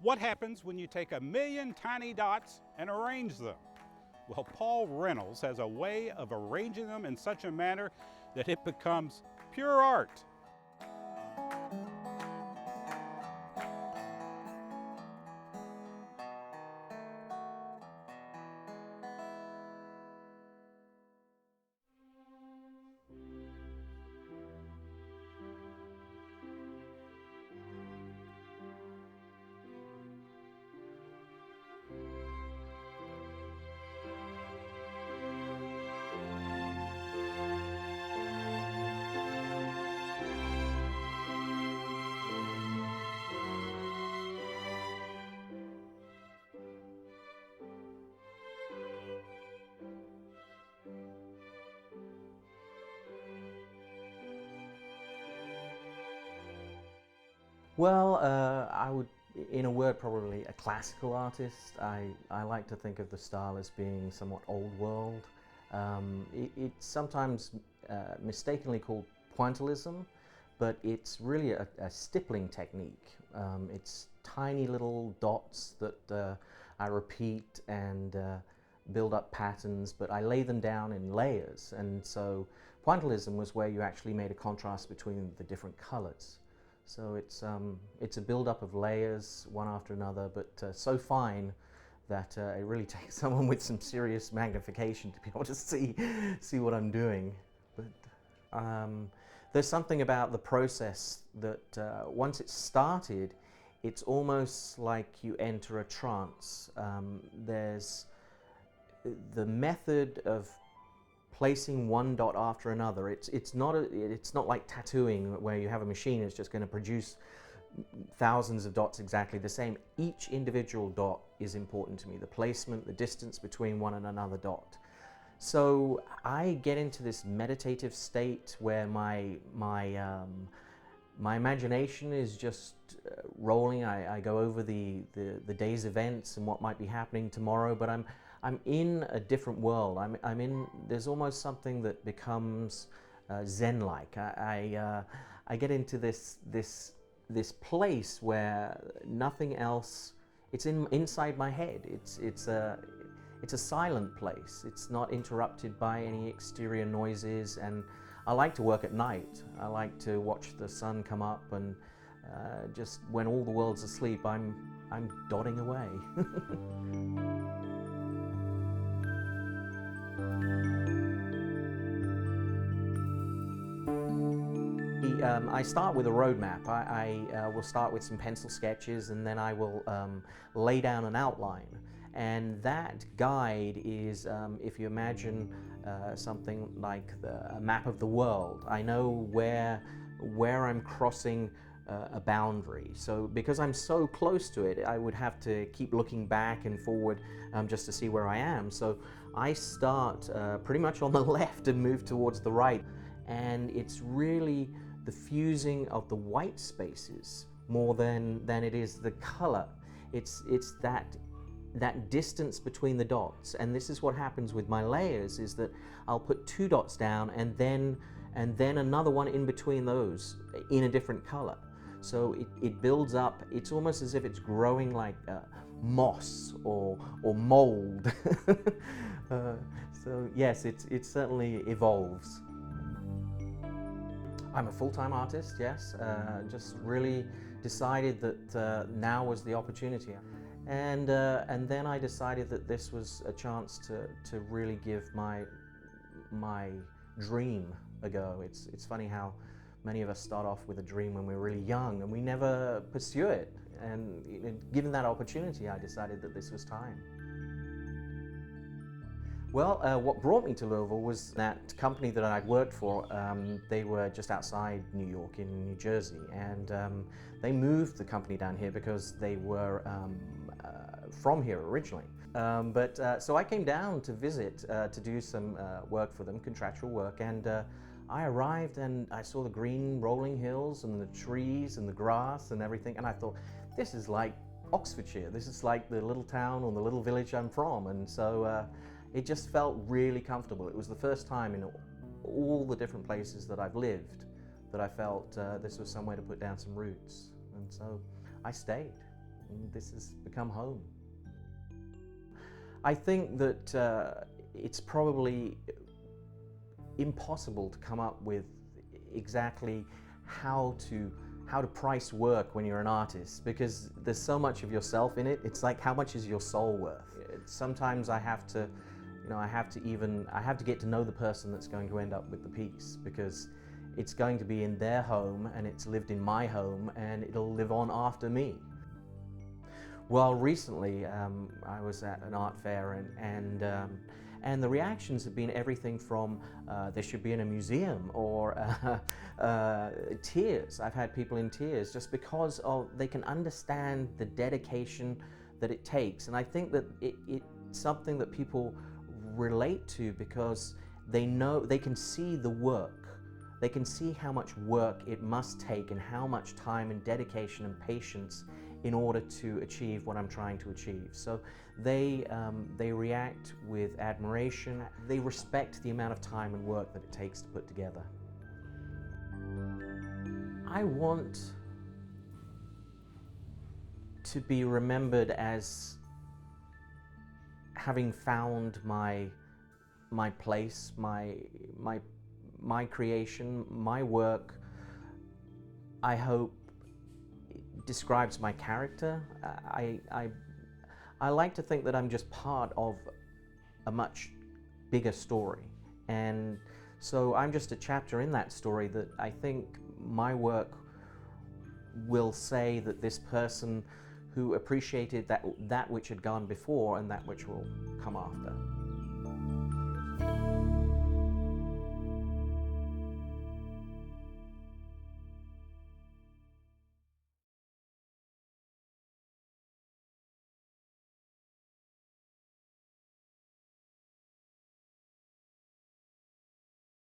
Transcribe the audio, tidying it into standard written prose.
What happens when you take a million tiny dots and arrange them? Well, Paul Reynolds has a way of arranging them in such a manner that it becomes pure art. Well, I would, in a word, probably a classical artist. I like to think of the style as being somewhat old world. It's sometimes mistakenly called pointillism, but it's really a stippling technique. It's tiny little dots that I repeat and build up patterns, but I lay them down in layers. And so pointillism was where you actually made a contrast between the different colors. So it's a build-up of layers, one after another, but so fine that it really takes someone with some serious magnification to be able to see what I'm doing. But there's something about the process that once it's started, it's almost like you enter a trance. There's the method of placing one dot after another. It's not like tattooing where you have a machine that's just going to produce thousands of dots exactly the same. Each individual dot is important to me. The placement, the distance between one and another dot. So I get into this meditative state where my imagination is just rolling. I go over the day's events and what might be happening tomorrow, but I'm in a different world. There's almost something that becomes Zen-like. I get into this place where nothing else, it's inside my head. It's a silent place. It's not interrupted by any exterior noises, and I like to work at night. I like to watch the sun come up, and just when all the world's asleep, I'm dotting away. I start with a roadmap. I will start with some pencil sketches, and then I will lay down an outline. And that guide is, if you imagine something like a map of the world, I know where I'm crossing a boundary. So because I'm so close to it, I would have to keep looking back and forward just to see where I am. So I start pretty much on the left and move towards the right. And it's really the fusing of the white spaces more than it is the color. It's that distance between the dots. And this is what happens with my layers, is that I'll put two dots down and then another one in between those in a different color. So it builds up. It's almost as if it's growing like moss or mold. So yes, it certainly evolves. I'm a full-time artist, yes. Just really decided that now was the opportunity. And then I decided that this was a chance to really give my dream a go. It's funny how many of us start off with a dream when we're really young and we never pursue it. And given that opportunity, I decided that this was time. Well, what brought me to Louisville was that company that I'd worked for. They were just outside New York in New Jersey, and they moved the company down here because they were from here originally. So I came down to visit to do some work for them, contractual work, and I arrived and I saw the green rolling hills and the trees and the grass and everything, and I thought, this is like Oxfordshire. This is like the little town or the little village I'm from, and so it just felt really comfortable. It was the first time in all the different places that I've lived that I felt this was somewhere to put down some roots, and so I stayed. and this has become home. I think that it's probably impossible to come up with exactly how to price work when you're an artist, because there's so much of yourself in it. It's like, how much is your soul worth? Sometimes I have to get to know the person that's going to end up with the piece, because it's going to be in their home and it's lived in my home and it'll live on after me. Well, recently I was at an art fair and the reactions have been everything from there should be in a museum, or tears. I've had people in tears just because they can understand the dedication that it takes, and I think that it's something that people relate to because they can see the work. They can see how much work it must take and how much time and dedication and patience in order to achieve what I'm trying to achieve. So they react with admiration. They respect the amount of time and work that it takes to put together. I want to be remembered as having found my place, my creation, my work. I hope describes my character. I like to think that I'm just part of a much bigger story, and so I'm just a chapter in that story that I think my work will say that this person who appreciated that which had gone before and that which will come after.